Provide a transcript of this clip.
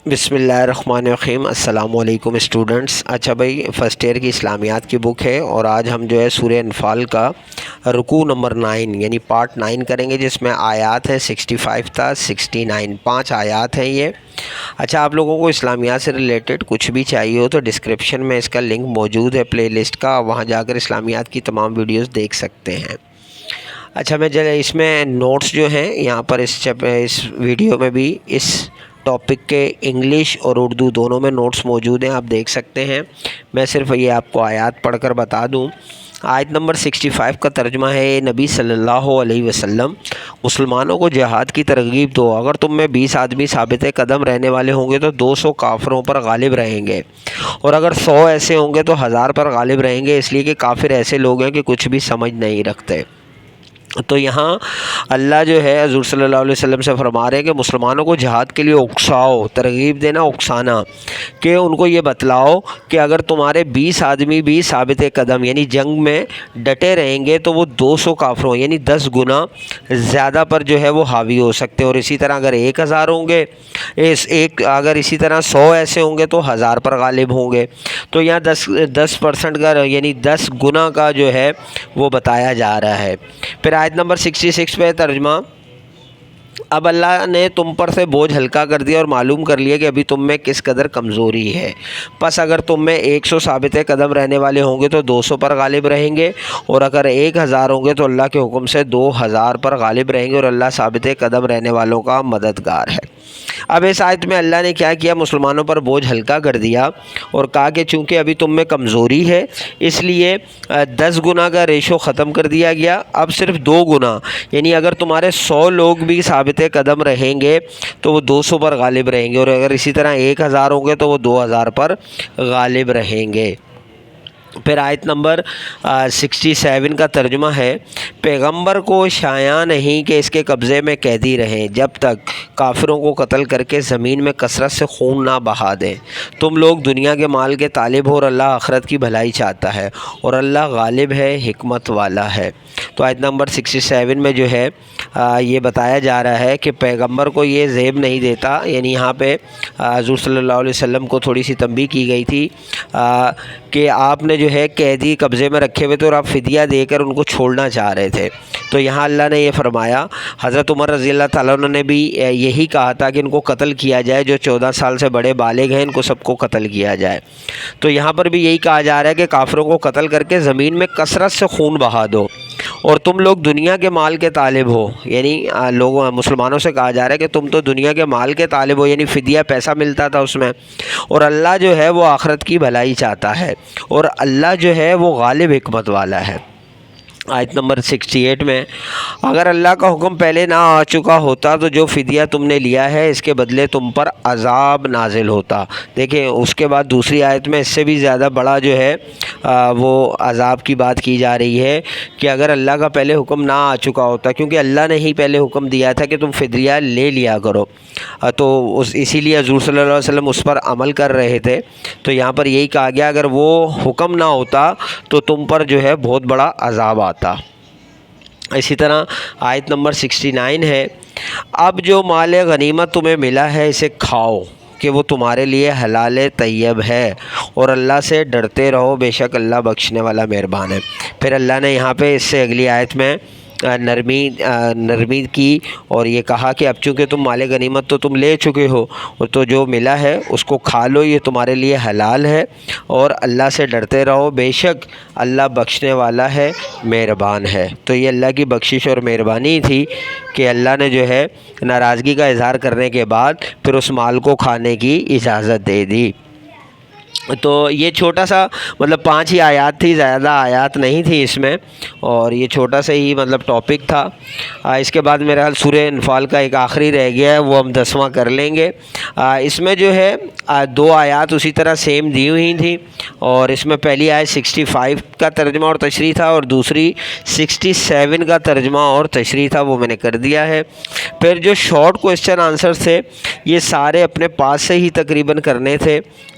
بسم اللہ الرحمن الرحیم۔ السلام علیکم اسٹوڈنٹس۔ اچھا بھائی، فرسٹ ایئر کی اسلامیات کی بک ہے اور آج ہم جو ہے سورہ انفال کا رکوع نمبر 9 یعنی پارٹ 9 کریں گے، جس میں آیات ہے 65 تا 69، 5 آیات ہیں یہ۔ اچھا، آپ لوگوں کو اسلامیات سے ریلیٹڈ کچھ بھی چاہیے ہو تو ڈسکرپشن میں اس کا لنک موجود ہے پلے لسٹ کا، وہاں جا کر اسلامیات کی تمام ویڈیوز دیکھ سکتے ہیں۔ اچھا، میں اس میں نوٹس جو ہیں یہاں پر اس ویڈیو میں بھی اس ٹاپک کے انگلش اور اردو دونوں میں نوٹس موجود ہیں، آپ دیکھ سکتے ہیں۔ میں صرف یہ آپ کو آیات پڑھ کر بتا دوں۔ آیت نمبر 65 کا ترجمہ ہے: نبی صلی اللہ علیہ وسلم، مسلمانوں کو جہاد کی ترغیب دو۔ اگر تم میں 20 آدمی ثابت قدم رہنے والے ہوں گے تو 200 کافروں پر غالب رہیں گے، اور اگر 100 ایسے ہوں گے تو 1000 پر غالب رہیں گے، اس لیے کہ کافر ایسے لوگ ہیں کہ کچھ بھی سمجھ نہیں رکھتے۔ تو یہاں اللہ جو ہے حضور صلی اللہ علیہ وسلم سے فرما رہے ہیں کہ مسلمانوں کو جہاد کے لیے اکساؤ، ترغیب دینا، اکسانا، کہ ان کو یہ بتلاؤ کہ اگر تمہارے 20 آدمی بھی ثابت قدم یعنی جنگ میں ڈٹے رہیں گے تو وہ 200 کافروں یعنی 10 گنا زیادہ پر جو ہے وہ حاوی ہو سکتے ہیں، اور اسی طرح اگر 1000 ہوں گے، اگر اسی طرح 100 ایسے ہوں گے تو 1000 پر غالب ہوں گے۔ تو یہاں 10% کا یعنی 10 گنا کا جو ہے وہ بتایا جا رہا ہے۔ پھر آیت نمبر 66 پہ ترجمہ: اب اللہ نے تم پر سے بوجھ ہلکا کر دیا اور معلوم کر لیا کہ ابھی تم میں کس قدر کمزوری ہے، پس اگر تم میں 100 ثابت قدم رہنے والے ہوں گے تو 200 پر غالب رہیں گے، اور اگر 1000 ہوں گے تو اللہ کے حکم سے 2000 پر غالب رہیں گے، اور اللہ ثابت قدم رہنے والوں کا مددگار ہے۔ اب اس آیت میں اللہ نے کیا کیا؟ مسلمانوں پر بوجھ ہلکا کر دیا اور کہا کہ چونکہ ابھی تم میں کمزوری ہے اس لیے 10 گنا کا ریشو ختم کر دیا گیا، اب صرف 2 گنا، یعنی اگر تمہارے 100 لوگ بھی ثابت قدم رہیں گے تو وہ 200 پر غالب رہیں گے، اور اگر اسی طرح 1000 ہوں گے تو وہ 2000 پر غالب رہیں گے۔ پھر آیت نمبر 67 کا ترجمہ ہے: پیغمبر کو شایع نہیں کہ اس کے قبضے میں قیدی رہیں جب تک کافروں کو قتل کر کے زمین میں کثرت سے خون نہ بہا دیں۔ تم لوگ دنیا کے مال کے طالب ہو اور اللہ آخرت کی بھلائی چاہتا ہے، اور اللہ غالب ہے، حکمت والا ہے۔ تو آیت نمبر 67 میں جو ہے یہ بتایا جا رہا ہے کہ پیغمبر کو یہ زیب نہیں دیتا، یعنی یہاں پہ حضور صلی اللہ علیہ وسلم کو تھوڑی سی تنبیہ کی گئی تھی کہ آپ نے جو ہے قیدی قبضے میں رکھے ہوئے تھے اور آپ فدیہ دے کر ان کو چھوڑنا چاہ رہے تھے۔ تو یہاں اللہ نے یہ فرمایا، حضرت عمر رضی اللہ تعالیٰ عنہ نے بھی یہی کہا تھا کہ ان کو قتل کیا جائے، جو 14 سال سے بڑے بالغ ہیں ان کو سب کو قتل کیا جائے۔ تو یہاں پر بھی یہی کہا جا رہا ہے کہ کافروں کو قتل کر کے زمین میں کثرت سے خون بہا دو، اور تم لوگ دنیا کے مال کے طالب ہو، یعنی لوگوں مسلمانوں سے کہا جا رہا ہے کہ تم تو دنیا کے مال کے طالب ہو، یعنی فدیہ پیسہ ملتا تھا اس میں، اور اللہ جو ہے وہ آخرت کی بھلائی چاہتا ہے، اور اللہ جو ہے وہ غالب حکمت والا ہے۔ آیت نمبر 68 میں: اگر اللہ کا حکم پہلے نہ آ چکا ہوتا تو جو فدیہ تم نے لیا ہے اس کے بدلے تم پر عذاب نازل ہوتا۔ دیکھیں اس کے بعد دوسری آیت میں اس سے بھی زیادہ بڑا جو ہے وہ عذاب کی بات کی جا رہی ہے کہ اگر اللہ کا پہلے حکم نہ آ چکا ہوتا، کیونکہ اللہ نے ہی پہلے حکم دیا تھا کہ تم فدیہ لے لیا کرو، تو اسی لیے حضور صلی اللہ علیہ وسلم اس پر عمل کر رہے تھے۔ تو یہاں پر یہی کہا گیا اگر وہ حکم نہ ہوتا تو تم پر جو ہے بہت بڑا عذاب آتا۔ اسی طرح آیت نمبر 69 ہے: اب جو مال غنیمت تمہیں ملا ہے اسے کھاؤ کہ وہ تمہارے لیے حلال طیب ہے، اور اللہ سے ڈرتے رہو، بے شک اللہ بخشنے والا مہربان ہے۔ پھر اللہ نے یہاں پہ اس سے اگلی آیت میں نرمی کی اور یہ کہا کہ اب چونکہ تم مال غنیمت تو تم لے چکے ہو، تو جو ملا ہے اس کو کھا لو، یہ تمہارے لیے حلال ہے، اور اللہ سے ڈرتے رہو، بے شک اللہ بخشنے والا ہے، مہربان ہے۔ تو یہ اللہ کی بخشش اور مہربانی تھی کہ اللہ نے جو ہے ناراضگی کا اظہار کرنے کے بعد پھر اس مال کو کھانے کی اجازت دے دی۔ تو یہ چھوٹا سا 5 ہی آیات تھی، زیادہ آیات نہیں تھی اس میں، اور یہ چھوٹا سا ہی ٹاپک تھا۔ اس کے بعد میرا خیال سورہ انفال کا ایک آخری رہ گیا ہے، وہ ہم 10واں کر لیں گے۔ اس میں جو ہے 2 آیات اسی طرح سیم دی ہوئی تھیں، اور اس میں پہلی آیت 65 کا ترجمہ اور تشریح تھا، اور دوسری 67 کا ترجمہ اور تشریح تھا، وہ میں نے کر دیا ہے۔ پھر جو شارٹ کویسچن آنسر تھے یہ سارے اپنے پاس سے ہی تقریباً کرنے تھے